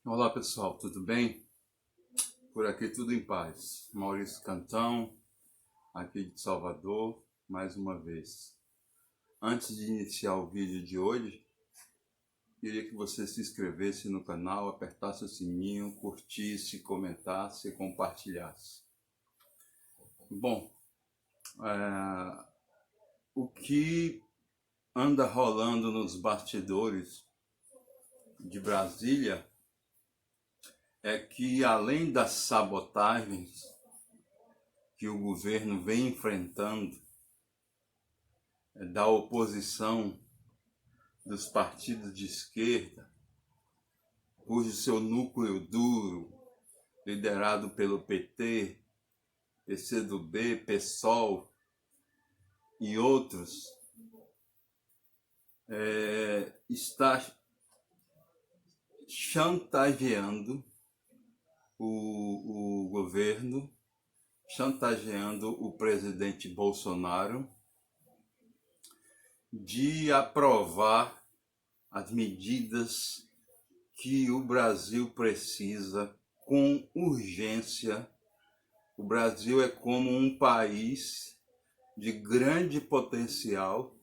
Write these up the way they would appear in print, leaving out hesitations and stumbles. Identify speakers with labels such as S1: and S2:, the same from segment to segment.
S1: Olá pessoal, tudo bem? Por aqui tudo em paz. Maurício Cantão, aqui de Salvador, mais uma vez. Antes de iniciar o vídeo de hoje, queria que você se inscrevesse no canal, apertasse o sininho, curtisse, comentasse e compartilhasse. Bom, o que anda rolando nos bastidores de Brasília é que, além das sabotagens que o governo vem enfrentando, da oposição dos partidos de esquerda, cujo seu núcleo duro, liderado pelo PT, PCdoB, PSOL e outros, está chantageando o governo, chantageando o presidente Bolsonaro de aprovar as medidas que o Brasil precisa com urgência. O Brasil é como um país de grande potencial,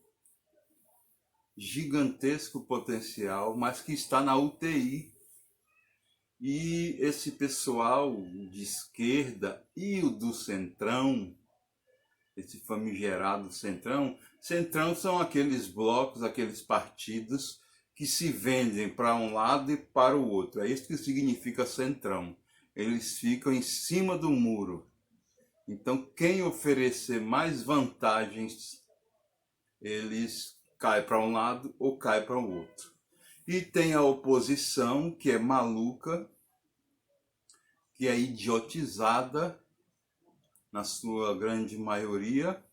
S1: gigantesco potencial, mas que está na UTI. E esse pessoal de esquerda e o do Centrão, esse famigerado Centrão são aqueles blocos, aqueles partidos que se vendem para um lado e para o outro. É isso que significa Centrão. Eles ficam em cima do muro. Então, quem oferecer mais vantagens, eles caem para um lado ou caem para o outro. E tem a oposição, que é maluca, que é idiotizada, na sua grande maioria,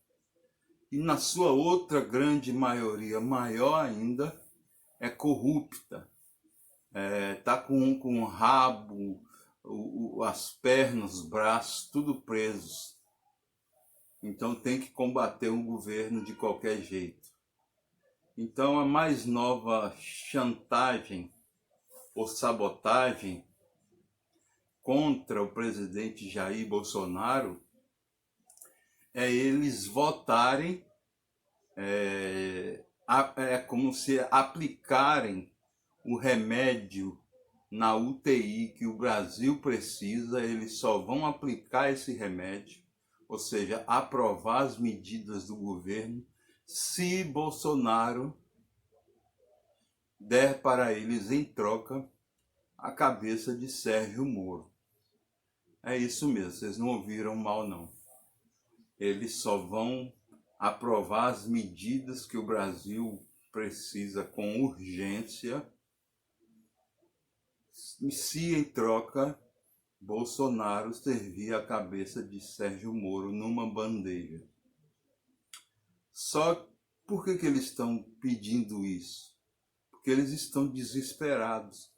S1: e na sua outra grande maioria, maior ainda, é corrupta. Tá com o rabo, as pernas, os braços, tudo presos. Então tem que combater o governo de qualquer jeito. Então a mais nova chantagem ou sabotagem contra o presidente Jair Bolsonaro é eles votarem, como se aplicarem o remédio na UTI que o Brasil precisa. Eles só vão aplicar esse remédio, ou seja, aprovar as medidas do governo, se Bolsonaro der para eles em troca a cabeça de Sérgio Moro. É isso mesmo, vocês não ouviram mal não. Eles só vão aprovar as medidas que o Brasil precisa com urgência, se em troca Bolsonaro servir a cabeça de Sérgio Moro numa bandeja. Só por que eles estão pedindo isso? Porque eles estão desesperados.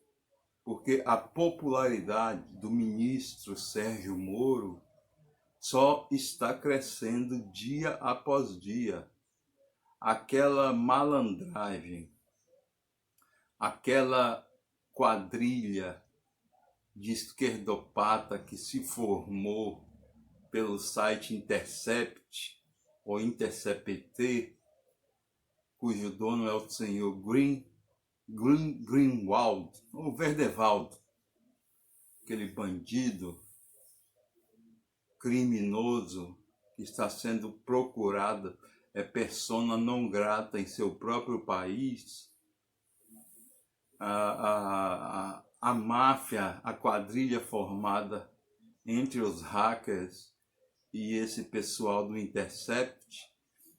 S1: Porque a popularidade do ministro Sérgio Moro só está crescendo dia após dia. Aquela malandragem, aquela quadrilha de esquerdopata que se formou pelo site Intercept ou Intercept, cujo dono é o senhor Greenwald, ou Verdevaldo, aquele bandido criminoso que está sendo procurado, é persona não grata em seu próprio país. A máfia, a quadrilha formada entre os hackers e esse pessoal do Intercept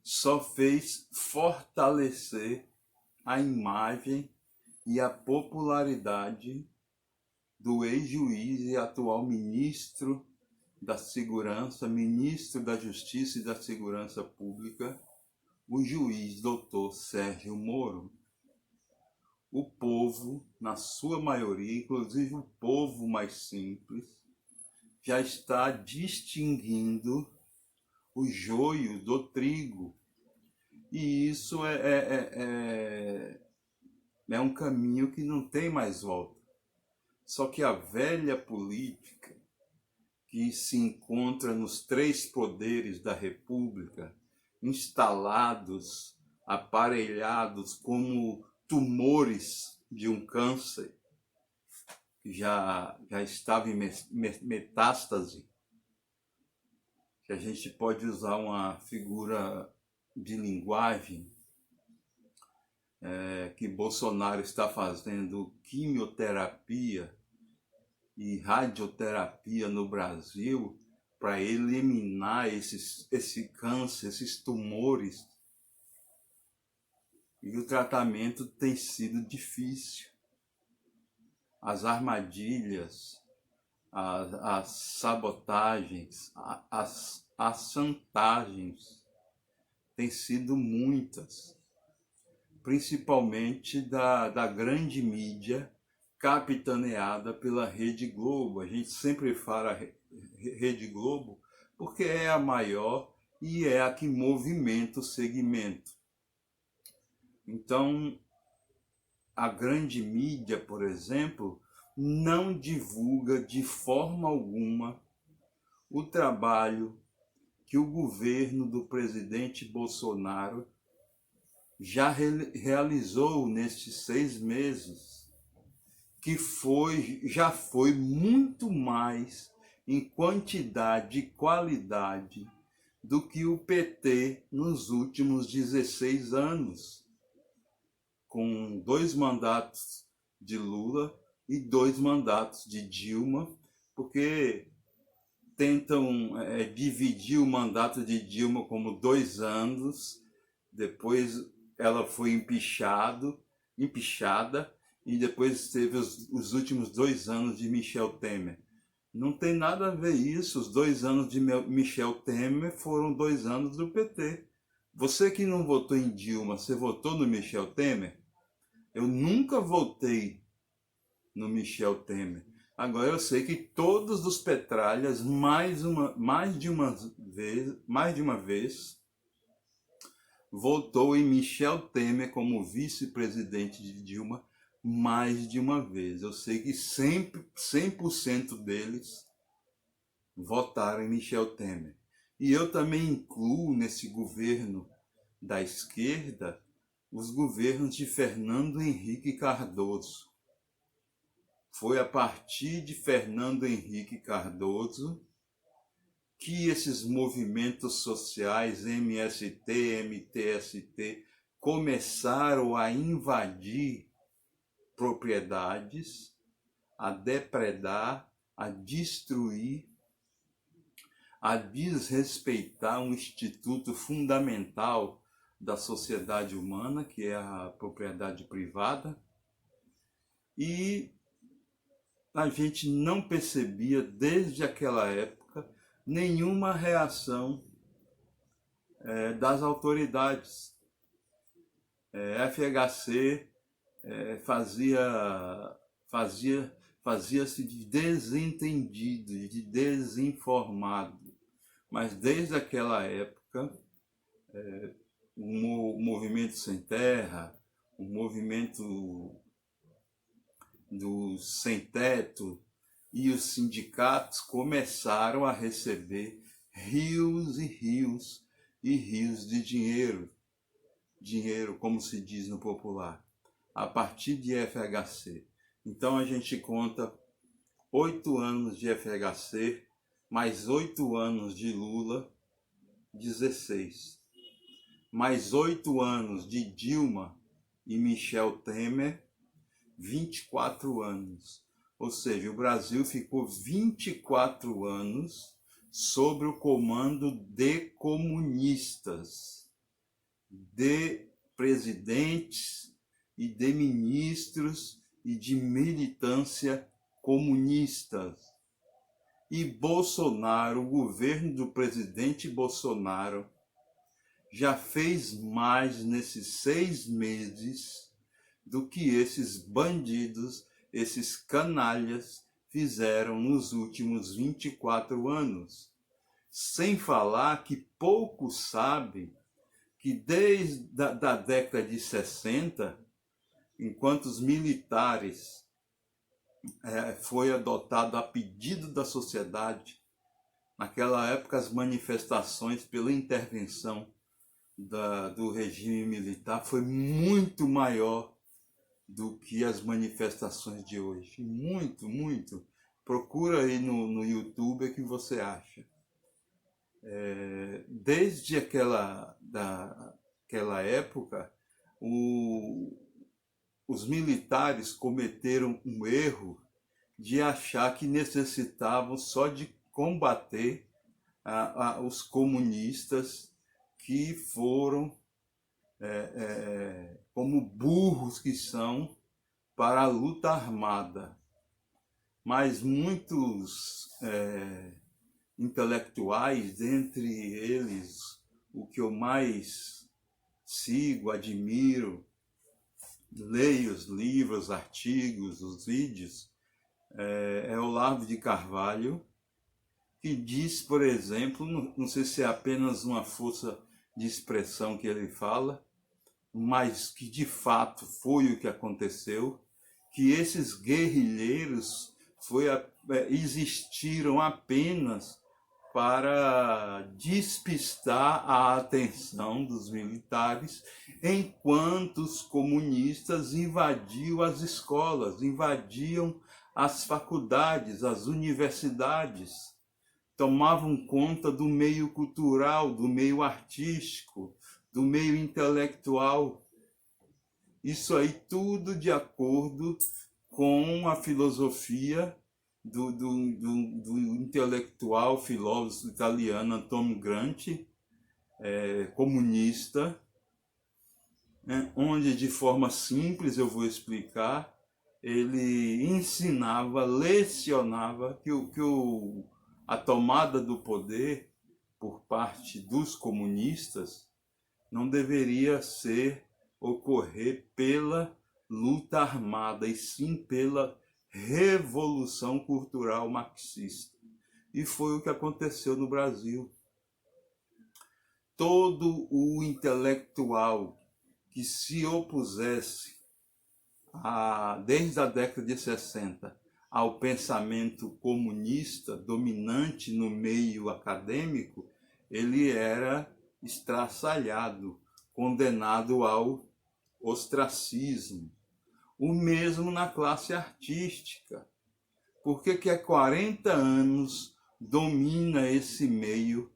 S1: só fez fortalecer a imagem e a popularidade do ex-juiz e atual ministro da Segurança, ministro da Justiça e da Segurança Pública, o juiz doutor Sérgio Moro. O povo, na sua maioria, inclusive o povo mais simples, já está distinguindo o joio do trigo. E isso é um caminho que não tem mais volta. Só que a velha política, que se encontra nos três poderes da República, instalados, aparelhados como tumores de um câncer, que já estava em metástase, que a gente pode usar uma figura de linguagem, que Bolsonaro está fazendo quimioterapia e radioterapia no Brasil para eliminar esse câncer, esses tumores. E o tratamento tem sido difícil. As armadilhas, as sabotagens, as chantagens têm sido muitas, principalmente da grande mídia, capitaneada pela Rede Globo. A gente sempre fala Rede Globo porque é a maior e é a que movimenta o segmento. Então, a grande mídia, por exemplo, não divulga de forma alguma o trabalho que o governo do presidente Bolsonaro já realizou nestes 6 meses, que já foi muito mais em quantidade e qualidade do que o PT nos últimos 16 anos, com 2 mandatos de Lula e 2 mandatos de Dilma, porque tentam dividir o mandato de Dilma como 2 anos, depois ela foi empichada, e depois teve os últimos 2 anos de Michel Temer. Não tem nada a ver isso. Os 2 anos de Michel Temer foram 2 anos do PT. Você que não votou em Dilma, você votou no Michel Temer? Eu nunca votei no Michel Temer. Agora eu sei que todos os petralhas, mais de uma vez, votou em Michel Temer como vice-presidente de Dilma mais de uma vez. Eu sei que sempre 100% deles votaram em Michel Temer. E eu também incluo nesse governo da esquerda os governos de Fernando Henrique Cardoso. Foi a partir de Fernando Henrique Cardoso que esses movimentos sociais, MST, MTST, começaram a invadir propriedades, a depredar, a destruir, a desrespeitar um instituto fundamental da sociedade humana, que é a propriedade privada, e a gente não percebia desde aquela época nenhuma reação das autoridades. FHC fazia-se de desentendido, de desinformado. Mas desde aquela época, o Movimento Sem Terra, o movimento do Sem Teto e os sindicatos começaram a receber rios e rios e rios de dinheiro, como se diz no popular, a partir de FHC. Então a gente conta 8 anos de FHC, mais 8 anos de Lula, 16. Mais 8 anos de Dilma e Michel Temer, 24 anos. Ou seja, o Brasil ficou 24 anos sob o comando de comunistas, de presidentes e de ministros e de militância comunistas. E Bolsonaro, o governo do presidente Bolsonaro, já fez mais nesses 6 meses do que esses bandidos, esses canalhas fizeram nos últimos 24 anos. Sem falar que poucos sabem que desde a década de 60, enquanto os militares foi adotado a pedido da sociedade. Naquela época, as manifestações pela intervenção do regime militar foi muito maior do que as manifestações de hoje. Muito, muito. Procura aí no YouTube que você acha. Desde aquela época, os militares cometeram um erro de achar que necessitavam só de combater os comunistas que foram, como burros que são, para a luta armada. Mas muitos intelectuais, dentre eles, o que eu mais sigo, admiro, leio os livros, artigos, os vídeos, é Olavo de Carvalho, que diz, por exemplo, não sei se é apenas uma força de expressão que ele fala, mas que de fato foi o que aconteceu, que esses guerrilheiros existiram apenas para despistar a atenção dos militares, enquanto os comunistas invadiam as escolas, invadiam as faculdades, as universidades, tomavam conta do meio cultural, do meio artístico, do meio intelectual. Isso aí tudo de acordo com a filosofia do intelectual, filósofo italiano Antonio Gramsci, comunista, onde de forma simples, eu vou explicar, ele ensinava, lecionava que a tomada do poder por parte dos comunistas não deveria ocorrer pela luta armada, e sim pela revolução cultural marxista. E foi o que aconteceu no Brasil. Todo o intelectual que se opusesse, desde a década de 60, ao pensamento comunista dominante no meio acadêmico, ele era estraçalhado, condenado ao ostracismo. O mesmo na classe artística. Por que há 40 anos domina esse meio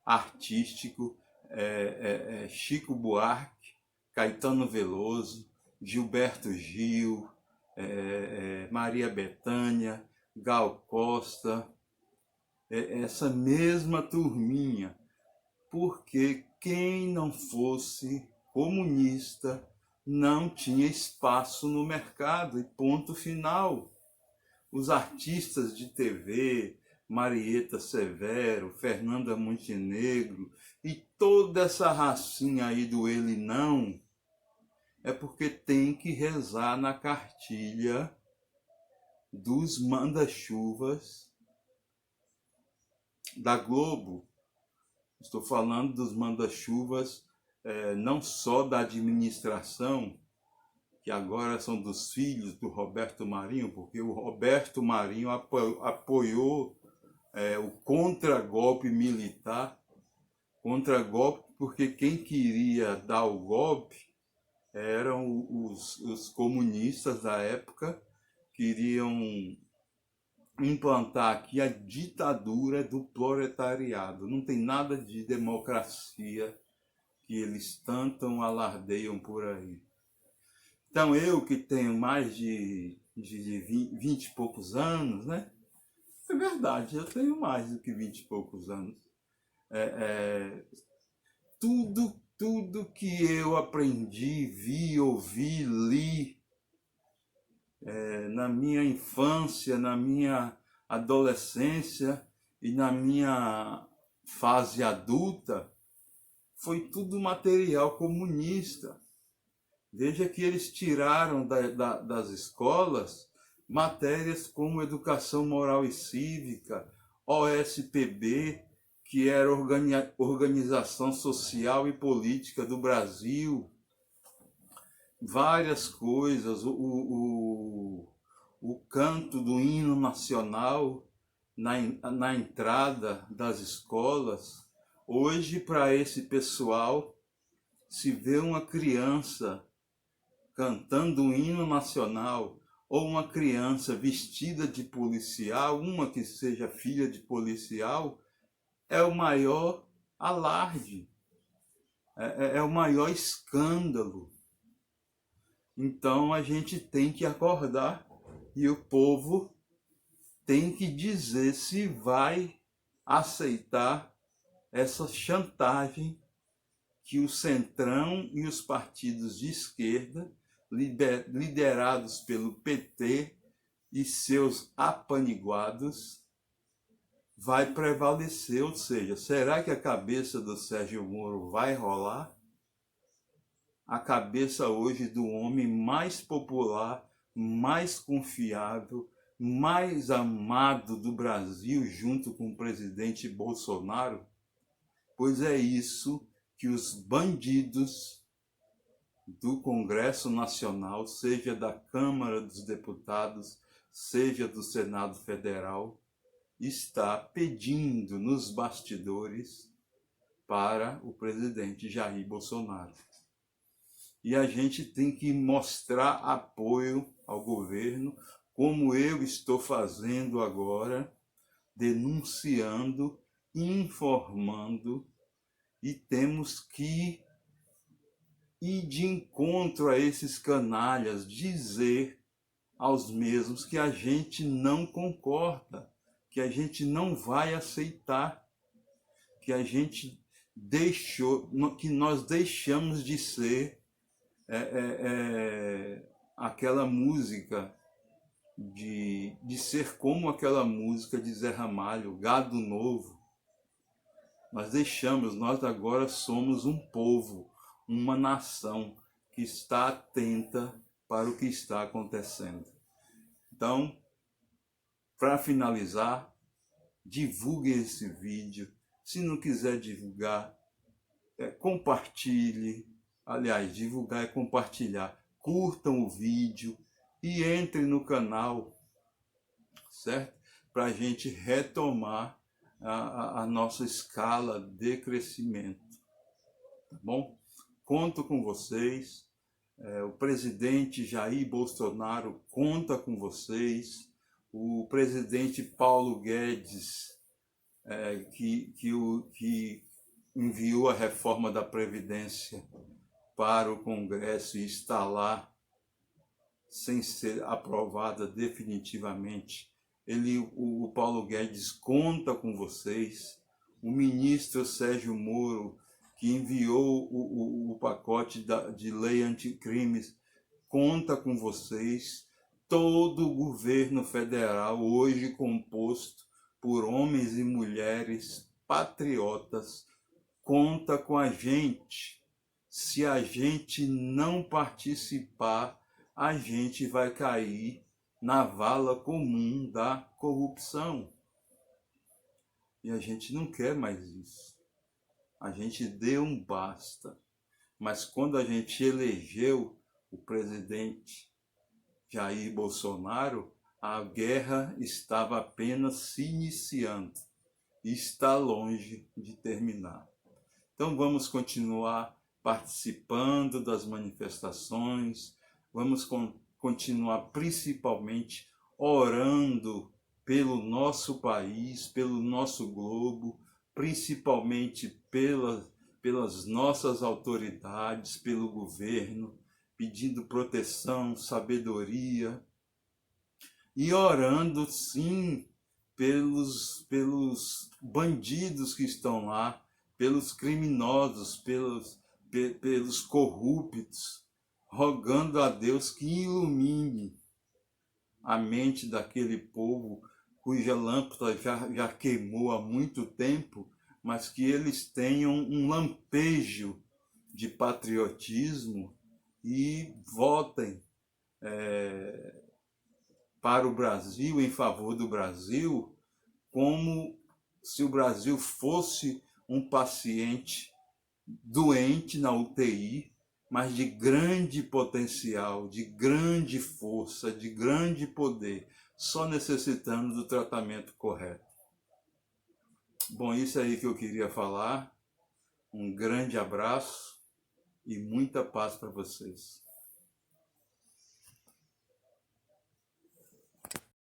S1: artístico Chico Buarque, Caetano Veloso, Gilberto Gil, Maria Bethânia, Gal Costa, essa mesma turminha? Porque quem não fosse comunista não tinha espaço no mercado, e ponto final. Os artistas de TV, Marieta Severo, Fernanda Montenegro e toda essa racinha aí do ele não, é porque tem que rezar na cartilha dos manda-chuvas da Globo. Estou falando dos manda-chuvas não só da administração, que agora são dos filhos do Roberto Marinho, porque o Roberto Marinho apoiou o contragolpe militar, porque quem queria dar o golpe eram os comunistas da época, queriam implantar aqui a ditadura do proletariado. Não tem nada de democracia que eles tanto alardeiam por aí. Então eu, que tenho mais de 20 e poucos anos, né? É verdade, eu tenho mais do que 20 e poucos anos. Tudo que eu aprendi, vi, ouvi, li, na minha infância, na minha adolescência e na minha fase adulta, foi tudo material comunista. Veja que eles tiraram das escolas matérias como educação moral e cívica, OSPB, que era Organização Social e Política do Brasil, várias coisas, o o canto do hino nacional na entrada das escolas. Hoje, para esse pessoal, se vê uma criança cantando o hino nacional ou uma criança vestida de policial, uma que seja filha de policial, é o maior alarde, é o maior escândalo. Então a gente tem que acordar e o povo tem que dizer se vai aceitar essa chantagem que o Centrão e os partidos de esquerda, liderados pelo PT e seus apaniguados, vai prevalecer. Ou seja, será que a cabeça do Sérgio Moro vai rolar? A cabeça hoje do homem mais popular, mais confiável, mais amado do Brasil, junto com o presidente Bolsonaro? Pois é isso que os bandidos do Congresso Nacional, seja da Câmara dos Deputados, seja do Senado Federal, está pedindo nos bastidores para o presidente Jair Bolsonaro. E a gente tem que mostrar apoio ao governo, como eu estou fazendo agora, denunciando, informando, e temos que ir de encontro a esses canalhas, dizer aos mesmos que a gente não concorda, que a gente não vai aceitar, que a gente deixou, que nós deixamos de ser aquela música, de ser como aquela música de Zé Ramalho, Gado Novo. Nós deixamos, nós agora somos um povo, uma nação que está atenta para o que está acontecendo. Então, para finalizar, divulgue esse vídeo. Se não quiser divulgar, compartilhe. Aliás, divulgar é compartilhar. Curtam o vídeo e entrem no canal, certo? Para a gente retomar a nossa escala de crescimento, tá bom? Conto com vocês, o presidente Jair Bolsonaro conta com vocês, o presidente Paulo Guedes, que enviou a reforma da Previdência para o Congresso e está lá sem ser aprovada definitivamente. O Paulo Guedes conta com vocês, o ministro Sérgio Moro, que enviou o pacote de lei anticrimes, conta com vocês, todo o governo federal, hoje composto por homens e mulheres patriotas, conta com a gente. Se a gente não participar, a gente vai cair na vala comum da corrupção. E a gente não quer mais isso. A gente deu um basta. Mas quando a gente elegeu o presidente Jair Bolsonaro, a guerra estava apenas se iniciando e está longe de terminar. Então vamos continuar participando das manifestações, vamos continuar principalmente orando pelo nosso país, pelo nosso globo, principalmente pelas nossas autoridades, pelo governo, pedindo proteção, sabedoria, e orando sim pelos bandidos que estão lá, pelos criminosos, pelos corruptos, rogando a Deus que ilumine a mente daquele povo cuja lâmpada já queimou há muito tempo, mas que eles tenham um lampejo de patriotismo e votem para o Brasil, em favor do Brasil, como se o Brasil fosse um paciente doente na UTI, mas de grande potencial, de grande força, de grande poder, só necessitando do tratamento correto. Bom, isso aí que eu queria falar. Um grande abraço e muita paz para vocês.